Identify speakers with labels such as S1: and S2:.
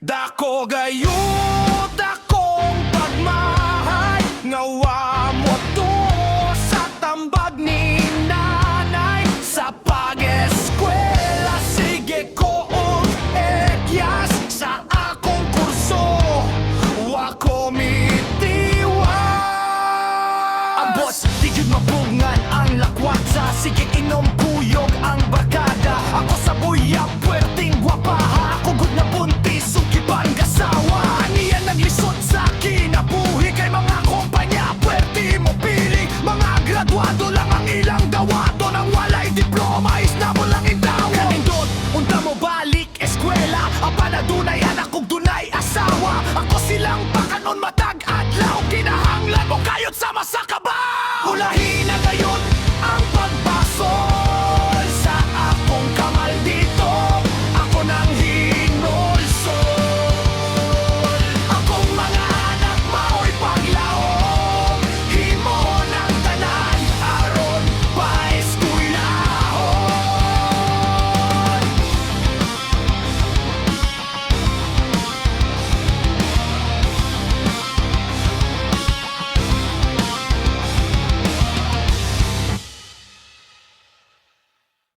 S1: Dako gayud akong pagmahay, ngawa mo to sa tambag ni nanay. Sa pag-eskwela, sige ko ekyas sa akong kurso, wa komitiwa. Ambot, di yun mabungan ang lakwatsa, sige inom kuyog ang barkada. Ako sa buya, puwerteng guwapaha, ako good na buntis, sukiban gasawa. Niyan naglisod sa kinabuhi kay mga kumpanya, puwerte mo pili. Mga graduado lang ang ilang dawato, nang walay diploma is na mo lang indawo. Kanindot, unta mo balik eskwela, apa na dunay anak kong dunay asawa. Ako silang pakanon